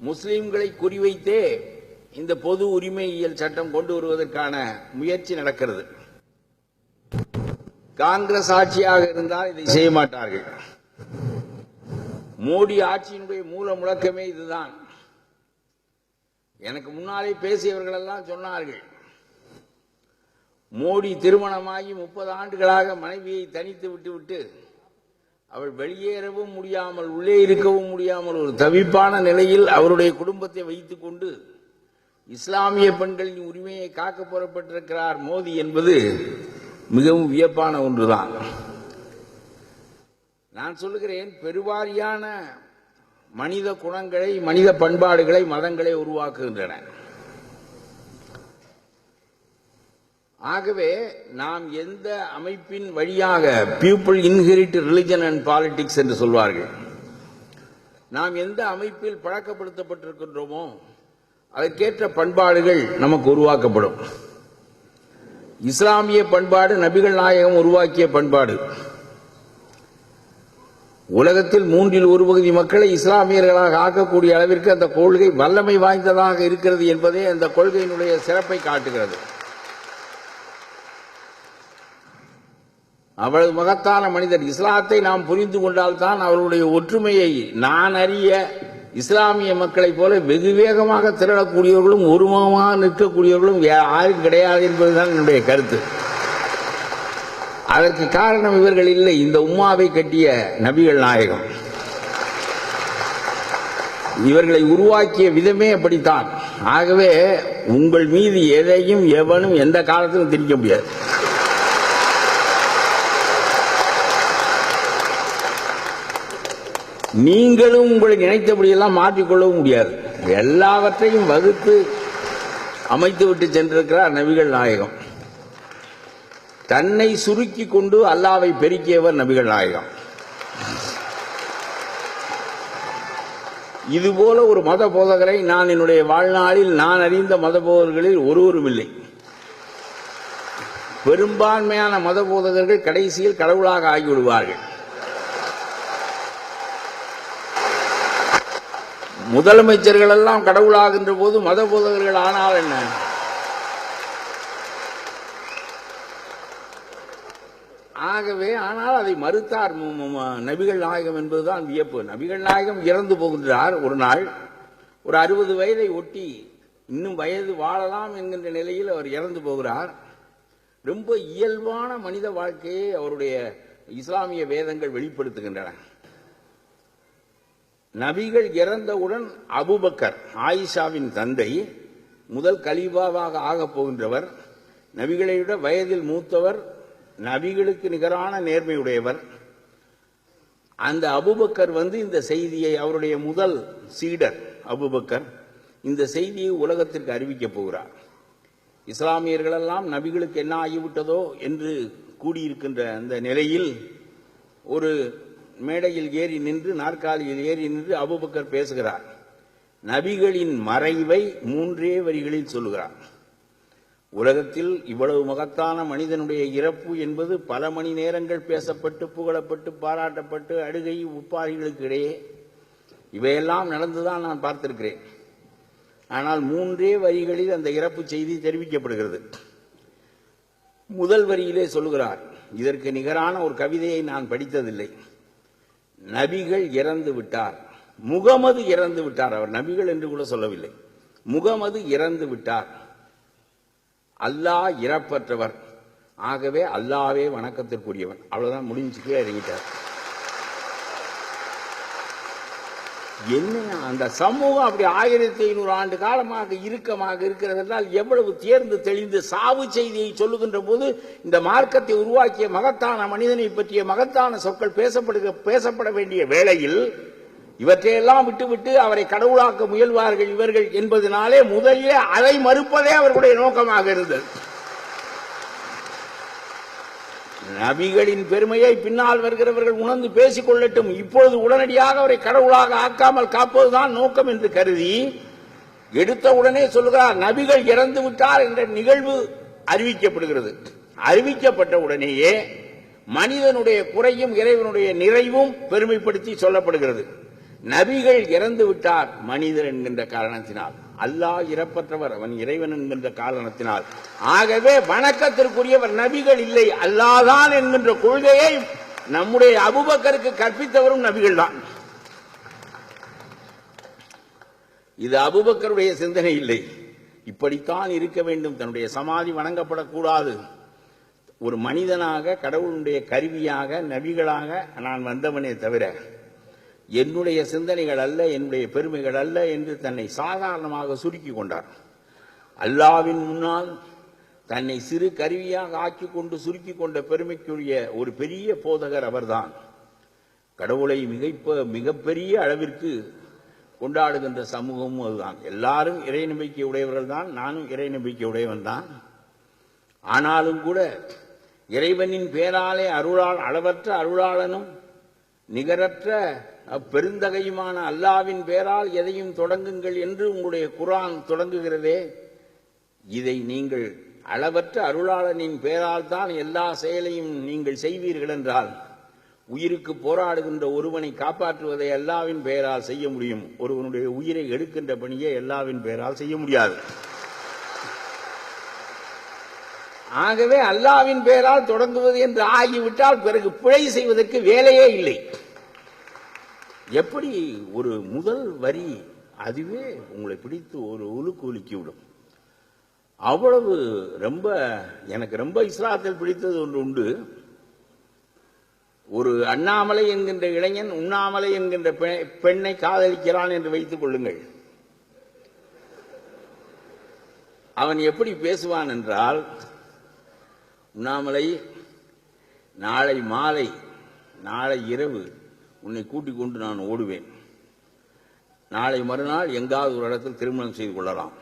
முஸ்லிம்களை குறிவைத்தே இந்த பொது உரிமையியல் சட்டம் கொண்டு வருவதற்கான முயற்சி நடக்கிறது. காங்கிரஸ் ஆட்சியாக இருந்தால் இதை செய்ய மாட்டார்கள். மோடி ஆட்சியினுடைய மூல முழக்கமே இதுதான். எனக்கு முன்னாலே பேசியவர்கள் எல்லாம் சொன்னார்கள், மோடி திருமணமாகி 30 ஆண்டுகளாக மனைவியை தனித்து விட்டுவிட்டு அவள் வெளியேறவும் முடியாமல் உள்ளே இருக்கவும் முடியாமல் ஒரு தவிப்பான நிலையில் அவருடைய குடும்பத்தை வைத்துக் கொண்டு இஸ்லாமிய பெண்களின் உரிமையை காக்க புறப்பட்டிருக்கிறார் மோடி என்பது மிகவும் வியப்பான ஒன்றுதான். நான் சொல்லுகிறேன், பெருவாரியான மனித குணங்களை, மனித பண்பாடுகளை மதங்களை உருவாக்குகின்றன. ஆகவே நாம் எந்த அமைப்பின் வழியாக, people inherit religion and politics என்று சொல்வார்கள், நாம் எந்த அமைப்பில் பழக்கப்படுத்தப்பட்டிருக்கின்றோமோ அதற்கேற்ற பண்பாடுகள் நமக்கு உருவாக்கப்படும். இஸ்லாமிய பண்பாடு நபிகள் நாயகம் உருவாக்கிய பண்பாடு. உலகத்தில் 1/3 மக்களை இஸ்லாமியர்களாக ஆக்கக்கூடிய அளவிற்கு அந்த கொள்கை வல்லமை வாய்ந்ததாக இருக்கிறது என்பதே அந்த கொள்கையினுடைய சிறப்பை காட்டுகிறது. அவ்வளவு மகத்தான மனிதர். இஸ்லாத்தை நாம் புரிந்து கொண்டால்தான் அவருடைய ஒற்றுமையை நான் அறிய இஸ்லாமிய மக்களை போல வெகு வேகமாக திரளக்கூடியவர்களும் ஒருமுகமாக நிற்கக்கூடியவர்களும் யாரும் கிடையாது என்பதுதான் என்னுடைய கருத்து. அதற்கு காரணம் இவர்கள் இல்லை, இந்த உம்மாவை கட்டிய நபிகள் நாயகம். இவர்களை உருவாக்கிய விதமே அப்படித்தான். ஆகவே உங்கள் மீது எதையும் எவனும் எந்த காலத்திலும் திணிக்க முடியாது. நீங்களும் உங்களை நினைத்தபடியெல்லாம் மாற்றிக்கொள்ளவும் முடியாது. எல்லாவற்றையும் வகுத்து அமைத்துவிட்டு சென்றிருக்கிறார் நபிகள் நாயகம். தன்னை சுருக்கி கொண்டு அல்லாவை பெருக்கியவர் நபிகள் நாயகம். இதுபோல ஒரு மத போதகரை நான் என்னுடைய வாழ்நாளில் நான் அறிந்த மத போதகர்களில் ஒருவரும் இல்லை. பெரும்பான்மையான மத போதகர்கள் கடைசியில் கடவுளாக ஆகிவிடுவார்கள். முதலமைச்சர்கள் எல்லாம் கடவுளாகின்ற போது மத போதகர்கள் ஆனால் என்ன? ஆகவே ஆனால் அதை மறுத்தார் நபிகள் நாயகம் என்பதுதான் வியப்பு. நபிகள் நாயகம் இறந்து போகின்றார். ஒரு நாள் ஒரு 60 வயதை ஒட்டி இன்னும் வயது வாழலாம் என்கின்ற நிலையில் அவர் இறந்து போகிறார். ரொம்ப இயல்பான மனித வாழ்க்கையை அவருடைய இஸ்லாமிய வேதங்கள் வெளிப்படுத்துகின்றன. நபிகள் இறந்தவுடன் அபூபக்கர், ஆயிஷாவின் தந்தை, முதல் கலீஃபாவாக ஆகப் போகின்றவர், நபிகளை விட வயதில் மூத்தவர், நபிகளுக்கு நிகரான நேர்மையுடையவர். அந்த அபூபக்கர் இந்த செய்தியை, அவருடைய முதல் சீடர் அபூபக்கர் இந்த செய்தியை உலகத்திற்கு அறிவிக்கப் போகிறார். இஸ்லாமியர்களெல்லாம் நபிகளுக்கு என்ன ஆகிவிட்டதோ என்று கூடியிருக்கின்ற அந்த நிலையில் ஒரு மேடையில் ஏறி நின்று, நாற்காலியில் ஏறி நின்று அபூபக்கர் பேசுகிறார். நபிகளின் மறைவை 3 வரிகளில் சொல்லுகிறார். உலகத்தில் இவ்வளவு மகத்தான மனிதனுடைய இறப்பு என்பது பல மணி நேரங்கள் பேசப்பட்டு, புகழப்பட்டு, பாராட்டப்பட்டு, அழுகை உப்பாரிகளுக்கு இடையே இவையெல்லாம் நடந்துதான் நான் பார்த்திருக்கிறேன். ஆனால் 3 வரிகளில் அந்த இறப்பு செய்தி தெரிவிக்கப்படுகிறது. முதல் வரியிலே சொல்லுகிறார், இதற்கு நிகரான ஒரு கவிதையை நான் படித்ததில்லை. நபிகள் இறந்து விட்டார், முகமது இறந்து விட்டார். அவர் நபிகள் என்று கூட சொல்லவில்லை, முகமது இறந்து விட்டார். அல்லாஹ் இறப்பற்றவர், ஆகவே அல்லாவே வணக்கத்திற்குரியவன். அவ்வளவுதான், முடிஞ்சுக்கே இறங்கிட்டார். என்ன அந்த சமூகம் அப்படி 1500 ஆண்டு காலமாக இறுக்கமாக இருக்கிறது என்றால் எவ்வளவு தேர்ந்து தெளிந்து சாவு செய்தியை சொல்லுகின்ற போது இந்த மார்க்கத்தை உருவாக்கிய மகத்தான மனிதனை பற்றிய மகத்தான சொற்கள் பேசப்பட வேண்டிய வேளையில் இவற்றையெல்லாம் விட்டுவிட்டு அவரை கடவுளாக்க முயல்வார்கள் இவர்கள் என்பதனாலே முதலிலே அதை மறுப்பதே அவர்களுடைய நோக்கமாக இருந்தது. நபிகளின் பெருமையை பின்னால் வருகிறவர்கள் உணர்ந்து பேசிக் கொள்ளட்டும், இப்பொழுது உடனடியாக அவரை கடவுளாக ஆக்காமல் காப்பதுதான் நோக்கம் என்று கருதி எடுத்த உடனே சொல்லுகிறார், நபிகள் இறந்து விட்டார் என்ற நிகழ்வு அறிவிக்கப்படுகிறது. அறிவிக்கப்பட்ட உடனேயே மனிதனுடைய குறையும் இறைவனுடைய நிறைவும் பெருமைப்படுத்தி சொல்லப்படுகிறது. நபிகள் இறந்து விட்டார் மனிதர் என்கின்ற காரணத்தினால், அல்லாஹ் இறப்பற்றவர், அவன் இறைவன் என்கின்ற காரணத்தினால். ஆகவே வணக்கத்திற்குரியவர் நபிகள் இல்லை, அல்லாஹ்தான் என்கின்ற கொள்கையை நம்முடைய அபூபக்கருக்கு கற்பித்தவரும் நபிகள் தான். இது அபூபக்கருடைய சிந்தனை இல்லை. இப்படித்தான் இருக்க வேண்டும், தன்னுடைய சமாதி வணங்கப்படக்கூடாது. ஒரு மனிதனாக, கடவுளுடைய கருவியாக, நபிகளாக நான் வந்தவனே தவிர என்னுடைய சிந்தனைகள் அல்ல, என்னுடைய பெருமைகள் அல்ல என்று தன்னை சாதாரணமாக சுருக்கி கொண்டார். அல்லாவின் முன்னால் தன்னை சிறு கருவியாக ஆக்கி கொண்டு சுருக்கி கொண்ட பெருமைக்குரிய ஒரு பெரிய போதகர் அவர்தான். கடவுளை மிகப்பெரிய அளவிற்கு கொண்டாடுகின்ற சமூகமும் அதுதான். எல்லாரும் இறை நம்பிக்கை உடையவர்கள் தான், நானும் இறை நம்பிக்கை உடையவன் தான். ஆனாலும் கூட இறைவனின் பேராலே அளவற்ற அருளாளனும் நிகரற்ற பெருந்தகையுமான அல்லாவின் பேரால் எதையும் தொடங்குங்கள் என்று உங்களுடைய குர்ஆன் தொடங்குகிறதே, இதை நீங்கள் அளவற்ற அருளாளனின் பேரால் தான் எல்லா செயலையும் நீங்கள் செய்வீர்கள் என்றால், உயிருக்கு போராடுகின்ற ஒருவனை காப்பாற்றுவதை அல்லாவின் பெயரால் செய்ய முடியும், ஒருவனுடைய உயிரை எடுக்கின்ற பணியை அல்லாவின் பெயரால் செய்ய முடியாது. ஆகவே அல்லாவின் பெயரால் தொடங்குவது என்று ஆகிவிட்டால் பிறகு பிழை செய்வதற்கு வேலையே இல்லை. எப்படி ஒரு முதல் வரி அதுவே உங்களை பிடித்து ஒரு உலுக்கு உலுக்கிவிடும். அவ்வளவு எனக்கு ரொம்ப இஸ்லாத்தில் பிடித்தது ஒன்று உண்டு. ஒரு அண்ணாமலை என்கின்ற இளைஞன் உண்ணாமலை என்கின்ற பெண்ணை காதலிக்கிறான் என்று வைத்துக் கொள்ளுங்கள். அவன் எப்படி பேசுவான் என்றால், உண்ணாமலை, நாளை மாலை, நாளை இரவு உன்னை கூட்டிக் கொண்டு நான் ஓடுவேன். நாளை மறுநாள் எங்காவது ஒரு இடத்தில் திருமணம் செய்து கொள்ளலாம்.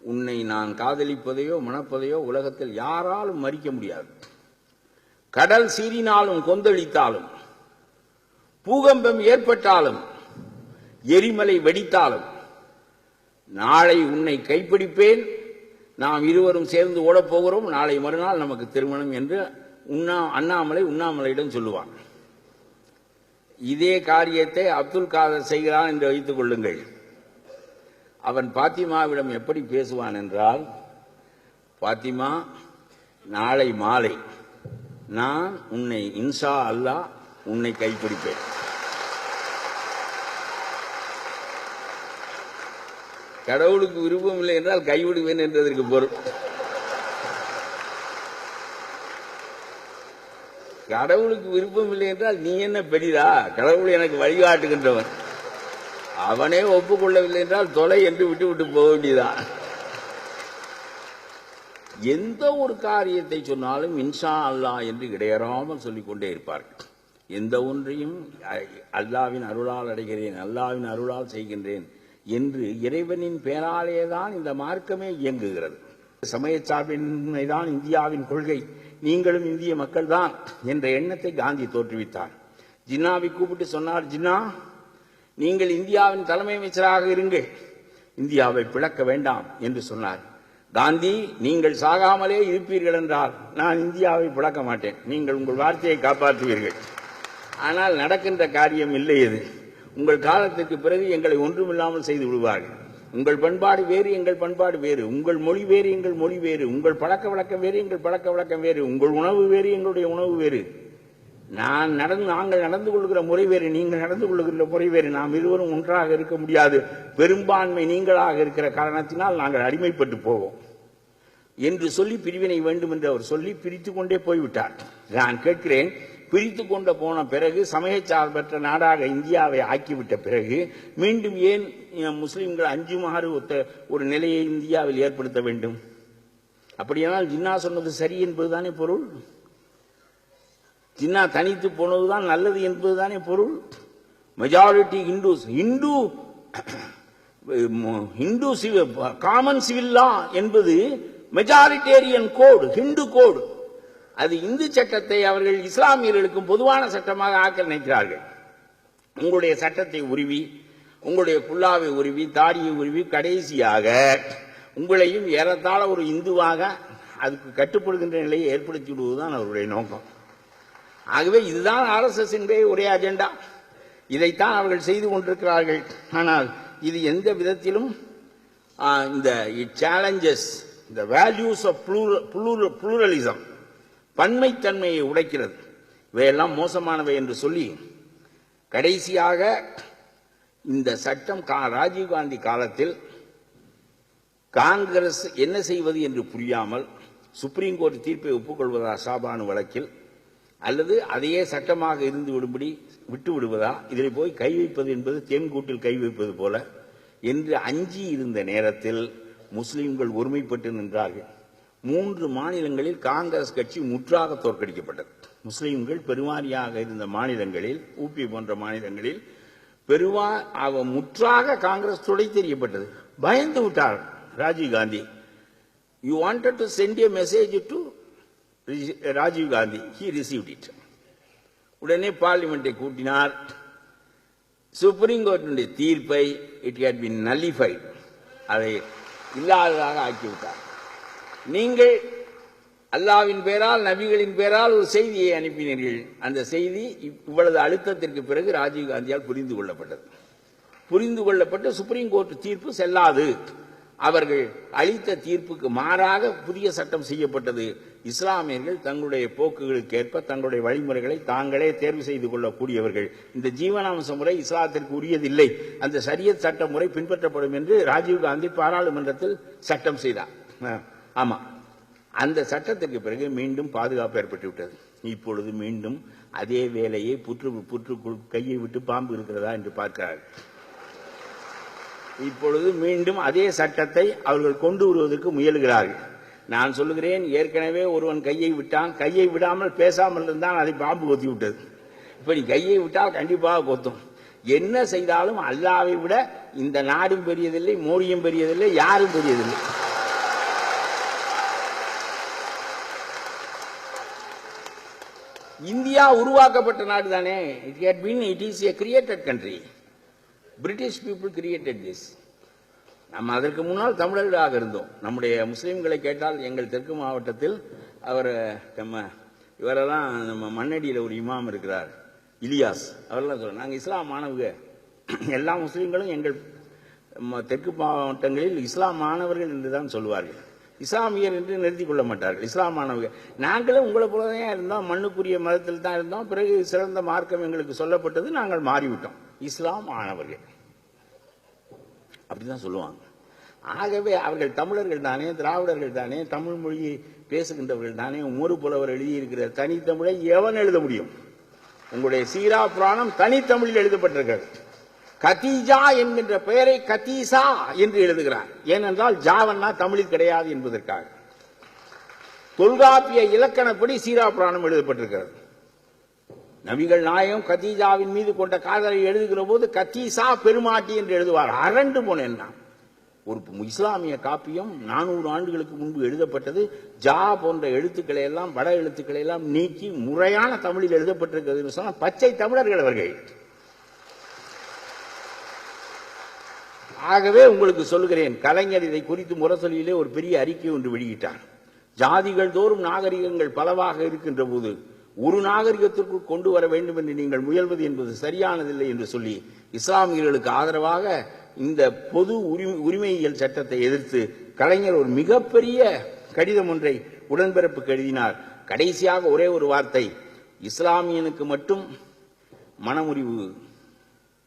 உன்னை நான் காதலிப்பதையோ மணப்பதையோ உலகத்தில் யாராலும் மறிக்க முடியாது. கடல் சீறினாலும் கொந்தளித்தாலும், பூகம்பம் ஏற்பட்டாலும், எரிமலை வெடித்தாலும், நாளை உன்னை கைப்பிடிப்பேன், நாம் இருவரும் சேர்ந்து ஓடப்போகிறோம், நாளை மறுநாள் நமக்கு திருமணம் என்று உண்ணாமலையிடம் சொல்லுவான். இதே காரியத்தை அப்துல் காதர் செய்கிறான் என்று வைத்துக் கொள்ளுங்கள். அவன் பாத்திமாவிடம் எப்படி பேசுவான் என்றால், பாத்திமா, நாளை மாலை நான் உன்னை இன்ஷா அல்லாஹ் உன்னை கைப்பிடிப்பேன். கடவுளுக்கு விருப்பம் இல்லை என்றால் கைவிடுவேன் என்றதற்கு பொருள். கடவுளுக்கு விருப்பம் இல்லை என்றால் நீ என்ன பெரிதா, கடவுள் எனக்கு வழிகாட்டுகின்றவன், அவனே ஒப்புக்கொள்ளவில்லை என்றால் தொலை என்று விட்டு போக வேண்டியதான். எந்த ஒரு காரியத்தை சொன்னாலும் இன்ஷா அல்லாஹ் என்று இடையறாமல் சொல்லிக்கொண்டே இருப்பார்கள். எந்த ஒன்றையும் அல்லாவின் அருளால் அடைகிறேன், அல்லாவின் அருளால் செய்கின்றேன் என்று இறைவனின் பேராலேதான் இந்த மார்க்கமே இயங்குகிறது. சமயச்சார்பின்மைதான் இந்தியாவின் கொள்கை, நீங்களும் இந்திய மக்கள் தான் என்ற எண்ணத்தை காந்தி தோற்றுவித்தார். ஜின்னாவை கூப்பிட்டு சொன்னார், ஜின்னா, நீங்கள் இந்தியாவின் தலைமை அமைச்சராக இருங்கள், இந்தியாவை பிளக்க வேண்டாம் என்று சொன்னார். காந்தி, நீங்கள் சாகாமலே இருப்பீர்கள் என்றால் நான் இந்தியாவை பிளக்க மாட்டேன், நீங்கள் உங்கள் வார்த்தையை காப்பாற்றுவீர்கள். ஆனால் நடக்கின்ற காரியம் இல்லை. இது உங்கள் காலத்துக்கு பிறகு எங்களை ஒன்றுமில்லாமல் செய்து விடுவார்கள். உங்கள் பண்பாடு வேறு, எங்கள் பண்பாடு வேறு, உங்கள் மொழி வேறு, எங்கள் மொழி வேறு, உங்கள் பழக்க வழக்கம் வேறு, எங்கள் பழக்க வழக்கம் வேறு, உங்கள் உணவு வேறு, எங்களுடைய உணவு வேறு, நாங்கள் நடந்து கொள்கிற முறை வேறு, நீங்கள் நடந்து கொள்கிற முறை வேறு, நாம் இருவரும் ஒன்றாக இருக்க முடியாது, பெரும்பான்மை நீங்களாக இருக்கிற காரணத்தினால் நாங்கள் அடிமைப்பட்டு போவோம் என்று சொல்லி பிரிவினை வேண்டும் என்று அவர் சொல்லி பிரித்து கொண்டே போய்விட்டார். நான் கேட்கிறேன், பிரித்து கொண்டு போன பிறகு சமயச்சார்பற்ற நாடாக இந்தியாவை ஆக்கிவிட்ட பிறகு மீண்டும் ஏன் முஸ்லிம்கள் அஞ்சுமாறு ஒரு நிலையை இந்தியாவில் ஏற்படுத்த வேண்டும்? அப்படியானால் ஜின்னா சொன்னது சரி என்பதுதானே பொருள். ஜின்னா தனித்து போனதுதான் நல்லது என்பதுதானே பொருள். மெஜாரிட்டி ஹிந்து காமன் சிவில் லா என்பது மெஜாரிட்டேரியன் கோடு, ஹிந்து கோடு. அது இந்து சட்டத்தை அவர்கள் இஸ்லாமியர்களுக்கும் பொதுவான சட்டமாக ஆக்க நினைக்கிறார்கள். உங்களுடைய சட்டத்தை உருவி, உங்களுடைய குல்லாவை உருவி, தாடியை உருவி, கடைசியாக உங்களையும் ஏறத்தாழ ஒரு இந்துவாக அதுக்கு கட்டுப்படுகின்ற நிலையை ஏற்படுத்தி விடுவதுதான் அவருடைய நோக்கம். ஆகவே இதுதான் RSS ஒரே அஜெண்டா. இதைத்தான் அவர்கள் செய்து கொண்டிருக்கிறார்கள். ஆனால் இது எந்த விதத்திலும் இந்த challenges the values of pluralism, பன்மைத்தன்மையை உடைக்கிறது. இவையெல்லாம் மோசமானவை என்று சொல்லி கடைசியாக இந்த சட்டம் ராஜீவ்காந்தி காலத்தில் காங்கிரஸ் என்ன செய்வது என்று புரியாமல் சுப்ரீம் கோர்ட் தீர்ப்பை ஒப்புக்கொள்வதா ஷாபானு வழக்கில், அல்லது அதையே சட்டமாக இருந்து விட்டு விடுவதா, இதில் போய் கை வைப்பது என்பது தேன்கூட்டில் கை வைப்பது போல என்று அஞ்சி இருந்த நேரத்தில் முஸ்லிம்கள் ஒருமைப்பட்டு நின்றார்கள். 3 மாநிலங்களில் காங்கிரஸ் கட்சி முற்றாக தோற்கடிக்கப்பட்டது. முஸ்லிம்கள் பெருவாரியாக இருந்த மாநிலங்களில், ஊபி போன்ற மாநிலங்களில் முற்றாக காங்கிரஸ் துடை தெரியப்பட்டது. பயந்து விட்டார் Rajiv Gandhi. You wanted to send a message to Rajiv Gandhi, he received it. உடனே பார்லிமெண்டை கூட்டினார். சுப்ரீம் கோர்ட்டினுடைய தீர்ப்பை இட் ஹேட் பீன் நல்லிஃபைட், அதை இல்லாததாக ஆக்கிவிட்டார். நீங்கள் அல்லாவின் பேரால், நபிகளின் பேரால் ஒரு செய்தியை அனுப்பினீர்கள். அந்த செய்தி இவ்வளவு அழுத்தத்திற்கு பிறகு ராஜீவ்காந்தியால் புரிந்து கொள்ளப்பட்டது. புரிந்து கொள்ளப்பட்டு சுப்ரீம் கோர்ட் தீர்ப்பு செல்லாது. அவர்கள் அளித்த தீர்ப்புக்கு மாறாக புதிய சட்டம் செய்யப்பட்டது. இஸ்லாமியர்கள் தங்களுடைய போக்குகளுக்கு ஏற்ப தங்களுடைய வழிமுறைகளை தாங்களே தேர்வு செய்து கொள்ளக்கூடியவர்கள். இந்த ஜீவனாம்ச முறை இஸ்லாத்திற்கு உரியதில்லை, அந்த ஷரியத் சட்ட முறை பின்பற்றப்படும் என்று ராஜீவ்காந்தி பாராளுமன்றத்தில் சட்டம் செய்தார். ஆமா, அந்த சட்டத்திற்கு பிறகு மீண்டும் பாதுகாப்பு ஏற்பட்டு விட்டது. இப்பொழுது மீண்டும் அதே வேலையை புற்றுக்குள் கையை விட்டு பாம்பு இருக்கிறதா என்று பார்க்கிறார்கள். இப்பொழுது மீண்டும் அதே சட்டத்தை அவர்கள் கொண்டு வருவதற்கு முயல்கிறார்கள். நான் சொல்லுகிறேன், ஏற்கனவே ஒருவன் கையை விட்டான், கையை விடாமல் பேசாமல் இருந்தால் அதை பாம்பு கொத்தி விட்டது. இப்ப நீ கையை விட்டால் கண்டிப்பாக கொத்தும். என்ன செய்தாலும் அல்லாவை விட இந்த நாடும் பெரியதில்லை, மோடியும் பெரியதில்லை, யாரும் பெரியதில்லை. இந்தியா உருவாக்கப்பட்ட நாடு தானே. It is a created country. British people created this. நம்ம அதற்கு முன்னால் தமிழர்களாக இருந்தோம். நம்முடைய முஸ்லீம்களை கேட்டால், எங்கள் தெற்கு மாவட்டத்தில் அவர் இவரெல்லாம் நம்ம மண்ணடியில் ஒரு இமாம் இருக்கிறார், இலியாஸ், அவரெல்லாம் சொல்ல, நாங்கள் இஸ்லாம் மாணவர்கள், எல்லா முஸ்லீம்களும் எங்கள் தெற்கு மாவட்டங்களில் இஸ்லாம் மாணவர்கள் என்று தான் சொல்லுவார்கள். இஸ்லாமியர் என்று நிறுத்திக் கொள்ள மாட்டார்கள், இஸ்லாம் மாணவர்கள். நாங்களும் உங்களை போலதான் இருந்தோம், மண்ணுக்குரிய மதத்தில் தான் இருந்தோம். பிறகு சிறந்த மார்க்கம் எங்களுக்கு சொல்லப்பட்டது, நாங்கள் மாறிவிட்டோம், இஸ்லாம் மாணவர்கள் அப்படிதான் சொல்லுவாங்க. ஆகவே அவர்கள் தமிழர்கள் தானே, திராவிடர்கள் தானே, தமிழ் மொழியை பேசுகின்றவர்கள் தானே. உமறு புலவர் எழுதியிருக்கிற தனித்தமிழை எவன் எழுத முடியும்? உங்களுடைய சீரா புராணம் தனித்தமிழில் எழுதப்பட்டிருக்கிறது. கதீஜா என்கின்ற பெயரை கதீசா என்று எழுதுகிறார். ஏனென்றால் ஜாவன்னா தமிழில் கிடையாது என்பதற்காக. தொல்காப்பிய இலக்கணப்படி சீரா புராணம் எழுதப்பட்டிருக்கிறது. நபிகள் நாயகம் கதீஜாவின் மீது கொண்ட காதலை எழுதுகிற போது கதீசா பெருமாட்டி என்று எழுதுவார். அரண்டு போனேன். ஒரு இஸ்லாமிய காப்பியம் 400 ஆண்டுகளுக்கு முன்பு எழுதப்பட்டது. ஜா போன்ற எழுத்துக்களை எல்லாம், வட எழுத்துக்களை எல்லாம் நீக்கி முறையான தமிழில் எழுதப்பட்டிருக்கிறது சொன்ன பச்சை தமிழர்கள் அவர்கள். ஆகவே உங்களுக்கு சொல்லுகிறேன், கலைஞர் இதை குறித்து முரசொலியிலே ஒரு பெரிய அறிக்கை ஒன்று வெளியிட்டார். ஜாதிகள் தோறும் நாகரிகங்கள் பலவாக இருக்கின்ற போது ஒரு நாகரிகத்திற்குள் கொண்டு வர வேண்டும் என்று நீங்கள் முயல்வது என்பது சரியானதில்லை என்று சொல்லி இஸ்லாமியர்களுக்கு ஆதரவாக இந்த பொது உரிமையியல் சட்டத்தை எதிர்த்து கலைஞர் ஒரு மிகப்பெரிய கடிதம் ஒன்றை உடன்பிறப்புக்கு எழுதினார். கடைசியாக ஒரே ஒரு வார்த்தை, இஸ்லாமியனுக்கு மட்டும் மனமுறிவு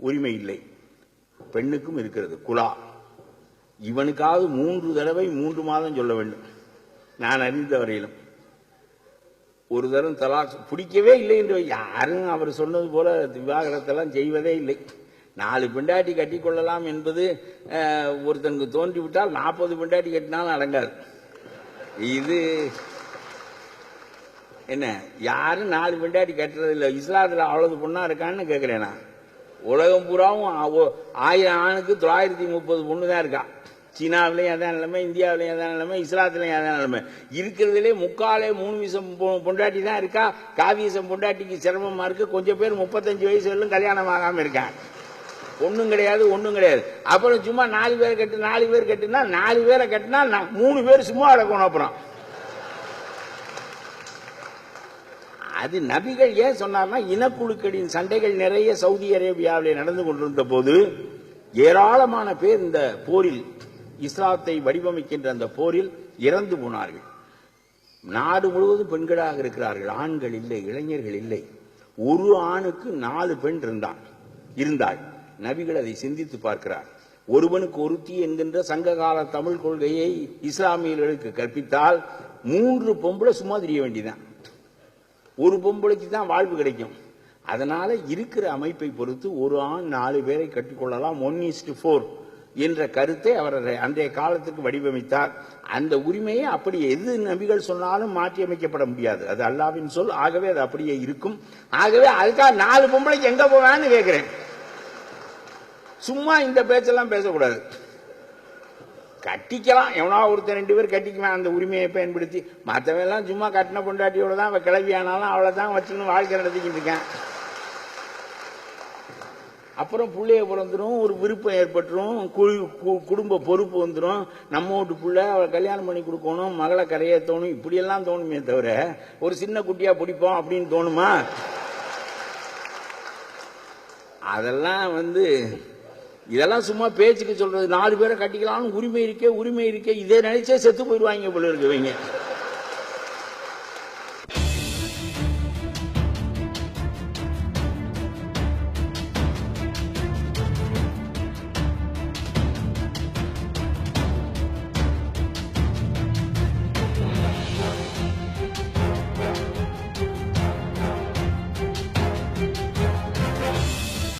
உரிமை இல்லை, பெண்ணுக்கும் இருக்கிறது குலா. இவனுக்காவது 3 தடவை 3 மாதம் சொல்ல வேண்டும். நான் அறிந்த வரையிலும் ஒரு தரம் தலாக் பிடிக்கவே இல்லை என்று யாரும் அவர் சொன்னது போல விவாகரத்தெல்லாம் செய்வதே இல்லை. 4 பெண்டாட்டி கட்டிக்கொள்ளலாம் என்பது ஒருத்தனுக்கு தோன்றிவிட்டால் 40 பெண்டாட்டி கட்டினாலும் அடங்காது. இது என்ன, யாரும் 4 பெண்டாட்டி கட்டுறது இல்லை. இஸ்லாத்தில் அவ்வளவு பொண்ணா இருக்கான்னு கேட்கிறேன் நான். உலகம் பூராவும் 1000 ஆணுக்கு 930 பொண்ணு தான் இருக்கா. சீனாவிலையும் அதான் நிலைமை, இந்தியாவிலையும் அதான் நிலைமை, இஸ்லாத்திலையும் அதான் நிலைமை. இருக்கிறதுலே 3/4 வீசம் பொண்டாட்டி தான் இருக்கா. காவீசம் பொண்டாட்டிக்கு சிரமமா இருக்கு. கொஞ்சம் பேர் 35 வயசு வரலும் கல்யாணம் ஆகாம இருக்காங்க. ஒன்றும் கிடையாது, ஒன்றும் கிடையாது. அப்புறம் சும்மா 4 பேர் கட்டு, 4 பேர் கட்டுனா 4 பேரை கட்டினா 3 பேர் சும்மா அடக்கணும். அப்புறம் அது நபிகள் ஏன் சொன்னார்னா, இனக்குழுக்களின் சண்டைகள் நிறைய சவுதி அரேபியாவில் நடந்து கொண்டிருந்த போது ஏராளமான பேர் இந்த போரில், இஸ்லாத்தை வடிவமைக்கின்ற அந்த போரில் இறந்து போனார்கள். நாடு முழுவதும் பெண்களாக இருக்கிறார்கள், ஆண்கள் இல்லை, இளைஞர்கள் இல்லை. ஒரு ஆணுக்கு 4 பெண் இருந்தாள். நபிகள் அதை சிந்தித்து பார்க்கிறார். ஒருவனுக்கு ஒருத்தி என்கின்ற சங்ககால தமிழ் கொள்கையை இஸ்லாமியர்களுக்கு கற்பித்தால் 3 பொம்பளை சும்மா தெரிய வேண்டியதான். ஒரு பொம்பளைக்கு தான் வாழ்வு கிடைக்கும். அதனால இருக்கிற அமைப்பை பொறுத்து ஒரு ஆண் 4 பேரை கட்டிக்கொள்ளலாம். 1:4 என்ற கருத்தை அவர் அன்றைய காலத்துக்கு வடிவமைத்தார். அந்த உரிமையை அப்படி எது நபிகள் சொன்னாலும் மாற்றி அமைக்கப்பட முடியாது. அது அல்லாஹ்வின் சொல். ஆகவே அது அப்படியே இருக்கும். ஆகவே அதுக்காக 4 பொம்பளைக்கு எங்க போவான்னு கேட்கிறேன். சும்மா இந்த பேச்செல்லாம் பேசக்கூடாது. கட்டிக்கலாம், எவனா ஒருத்தர் 2 பேர் கட்டிக்குவேன் அந்த உரிமையை பயன்படுத்தி. மற்றவெல்லாம் சும்மா கட்டின பொண்டாட்டியோட தான் அவள் கிளவி ஆனாலும் அவளை தான் வச்சுக்கணும் வாழ்க்கை நடத்திக்கிட்டு இருக்கேன். அப்புறம் பிள்ளைய பிறந்துடும், ஒரு விருப்பம் ஏற்பட்டுரும், குடும்ப பொறுப்பு வந்துடும். நம்ம வீட்டு பிள்ளை அவளை கல்யாணம் பண்ணி கொடுக்கணும், மகளை கரையேற்றணும், இப்படியெல்லாம் தோணுமே தவிர ஒரு சின்ன குட்டியா பிடிப்போம் அப்படின்னு தோணுமா? அதெல்லாம் இதெல்லாம் சும்மா பேச்சுக்கு சொல்றது. 4 பேரை கட்டிக்கலாம்னு உரிமை இருக்கே, இதை நினைச்சே செத்து போயிடுவாங்க போல இருக்குவீங்க.